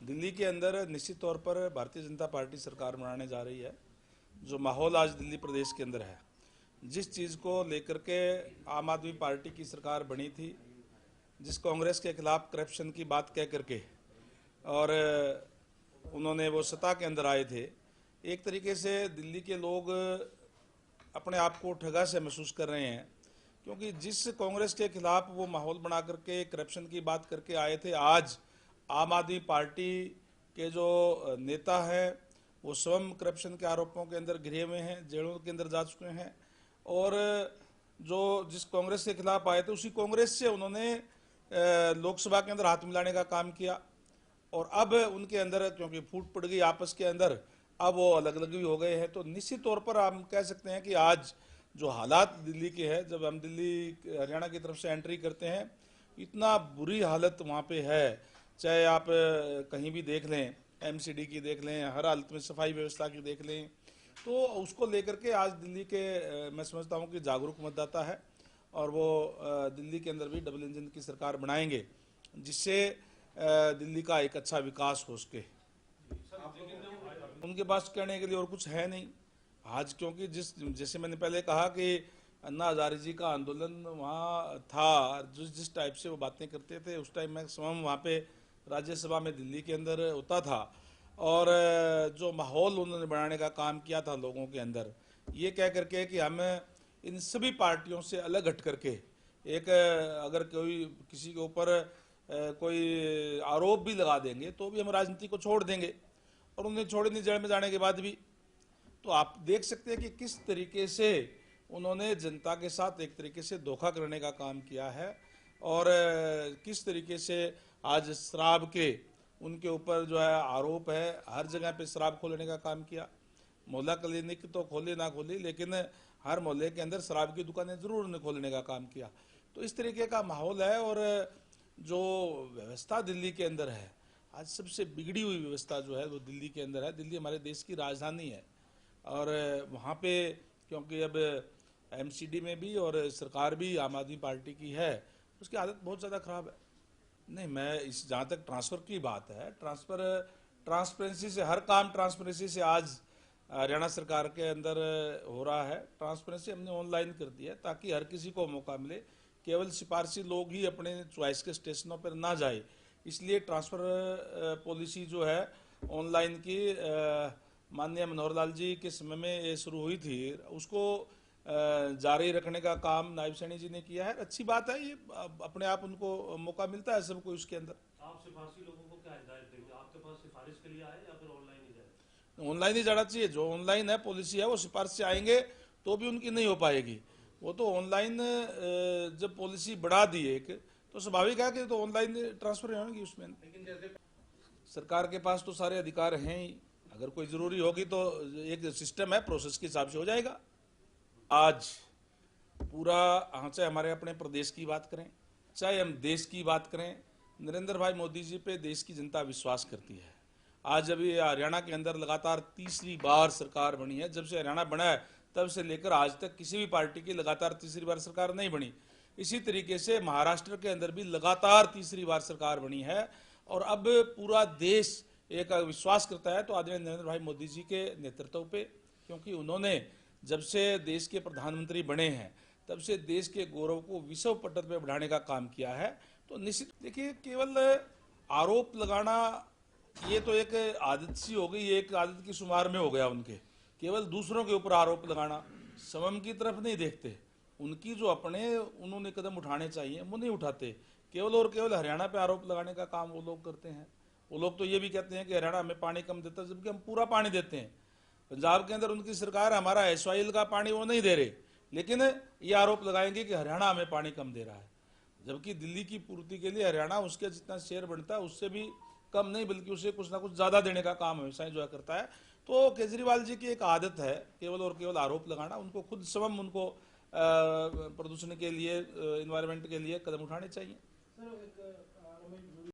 दिल्ली के अंदर निश्चित तौर पर भारतीय जनता पार्टी सरकार बनाने जा रही है। जो माहौल आज दिल्ली प्रदेश के अंदर है, जिस चीज़ को लेकर के आम आदमी पार्टी की सरकार बनी थी, जिस कांग्रेस के खिलाफ करप्शन की बात कह करके और उन्होंने वो सत्ता के अंदर आए थे, एक तरीके से दिल्ली के लोग अपने आप को ठगा से महसूस कर रहे हैं, क्योंकि जिस कांग्रेस के खिलाफ वो माहौल बना करके करप्शन की बात करके आए थे, आज आम आदमी पार्टी के जो नेता हैं वो स्वयं करप्शन के आरोपों के अंदर घिरे हुए हैं, जेलों के अंदर जा चुके हैं। और जो जिस कांग्रेस के खिलाफ आए थे उसी कांग्रेस से उन्होंने लोकसभा के अंदर हाथ मिलाने का काम किया, और अब उनके अंदर क्योंकि फूट पड़ गई आपस के अंदर, अब वो अलग अलग भी हो गए हैं। तो निश्चित तौर पर हम कह सकते हैं कि आज जो हालात दिल्ली के हैं, जब हम दिल्ली हरियाणा की तरफ से एंट्री करते हैं, इतना बुरी हालत वहाँ पे है। चाहे आप कहीं भी देख लें, एमसीडी की देख लें, हर हालत में सफाई व्यवस्था की देख लें, तो उसको लेकर के आज दिल्ली के मैं समझता हूँ कि जागरूक मतदाता है, और वो दिल्ली के अंदर भी डबल इंजन की सरकार बनाएंगे, जिससे दिल्ली का एक अच्छा विकास हो सके। उनके पास कहने के लिए और कुछ है नहीं आज, क्योंकि जैसे मैंने पहले कहा कि अन्ना हजारे जी का आंदोलन वहाँ था, जिस टाइप से वो बातें करते थे उस टाइम मैं स्वयं वहाँ पे राज्यसभा में दिल्ली के अंदर होता था, और जो माहौल उन्होंने बनाने का काम किया था लोगों के अंदर, ये कह करके कि हम इन सभी पार्टियों से अलग हट करके एक अगर कोई किसी के ऊपर कोई आरोप भी लगा देंगे तो भी हम राजनीति को छोड़ देंगे, और उन्हें छोड़े नहीं जेल में जाने के बाद भी। तो आप देख सकते हैं कि किस तरीके से उन्होंने जनता के साथ एक तरीके से धोखा करने का काम किया है, और किस तरीके से आज शराब के उनके ऊपर जो है आरोप है, हर जगह पे शराब खोलने का काम किया। मोहल्ला क्लिनिक तो खोले ना खोले, लेकिन हर मोहल्ले के अंदर शराब की दुकानें जरूर उन्हें खोलने का काम किया। तो इस तरीके का माहौल है, और जो व्यवस्था दिल्ली के अंदर है, आज सबसे बिगड़ी हुई व्यवस्था जो है वो दिल्ली के अंदर है। दिल्ली हमारे देश की राजधानी है, और वहाँ पे क्योंकि अब एमसीडी में भी और सरकार भी आम आदमी पार्टी की है, उसकी आदत बहुत ज़्यादा ख़राब है। नहीं, मैं इस जहाँ तक ट्रांसफ़र की बात है, ट्रांसपेरेंसी से हर काम ट्रांसपेरेंसी से आज हरियाणा सरकार के अंदर हो रहा है। ट्रांसपेरेंसी हमने ऑनलाइन कर दी है ताकि हर किसी को मौका मिले, केवल सिफारशी लोग ही अपने चॉइस के स्टेशनों पर ना जाए, इसलिए ट्रांसफ़र पॉलिसी जो है ऑनलाइन की माननीय मनोहर लाल जी के समय में ये शुरू हुई थी, उसको जारी रखने का काम नायब सैनी जी ने किया है। अच्छी बात है, ये अपने आप उनको मौका मिलता है सबको इसके अंदर। आप सिफारशी लोगों को क्या हिदायत देंगे? आपके पास सिफारिश के लिए आए या फिर ऑनलाइन ही जाए? ऑनलाइन ही जाना चाहिए। जो ऑनलाइन है पॉलिसी है, वो सिफारिश से आएंगे तो भी उनकी नहीं हो पाएगी। वो तो ऑनलाइन जब पॉलिसी बढ़ा दी एक, तो स्वाभाविक है कि तो ऑनलाइन ट्रांसफर होंगी उसमें। लेकिन जैसे सरकार के पास तो सारे अधिकार हैं ही, अगर कोई जरूरी होगी तो एक सिस्टम है, प्रोसेस के हिसाब से हो जाएगा। आज पूरा चाहे हमारे अपने प्रदेश की बात करें, चाहे हम देश की बात करें, नरेंद्र भाई मोदी जी पे देश की जनता विश्वास करती है। आज अभी हरियाणा के अंदर लगातार तीसरी बार सरकार बनी है। जब से हरियाणा बना है तब से लेकर आज तक किसी भी पार्टी की लगातार तीसरी बार सरकार नहीं बनी। इसी तरीके से महाराष्ट्र के अंदर भी लगातार तीसरी बार सरकार बनी है, और अब पूरा देश एक विश्वास करता है तो आदरणीय नरेंद्र भाई मोदी जी के नेतृत्व पे, क्योंकि उन्होंने जब से देश के प्रधानमंत्री बने हैं तब से देश के गौरव को विश्व पटल पे बढ़ाने का काम किया है। तो निश्चित देखिए, केवल आरोप लगाना ये तो एक आदत सी हो गई, एक आदत की शुमार में हो गया उनके। केवल दूसरों के ऊपर आरोप लगाना, स्वयं की तरफ नहीं देखते। उनकी जो अपने उन्होंने कदम उठाने चाहिए वो नहीं उठाते, केवल और केवल हरियाणा पे आरोप लगाने का काम वो लोग करते हैं। वो लोग तो ये भी कहते हैं कि हरियाणा हमें पानी कम देता है, जबकि हम पूरा पानी देते हैं। पंजाब के अंदर उनकी सरकार हमारा एसवाइल का पानी वो नहीं दे रहे, लेकिन ये आरोप लगाएंगे कि हरियाणा हमें पानी कम दे रहा है, जबकि दिल्ली की पूर्ति के लिए हरियाणा उसके जितना शेयर बनता है उससे भी कम नहीं, बल्कि उसे कुछ ना कुछ ज़्यादा देने का काम हमेशा जो है करता है। तो केजरीवाल जी की एक आदत है केवल और केवल आरोप लगाना। उनको खुद स्वयं उनको प्रदूषण के लिए, इन्वायरमेंट के लिए कदम उठाने चाहिए। सर, एक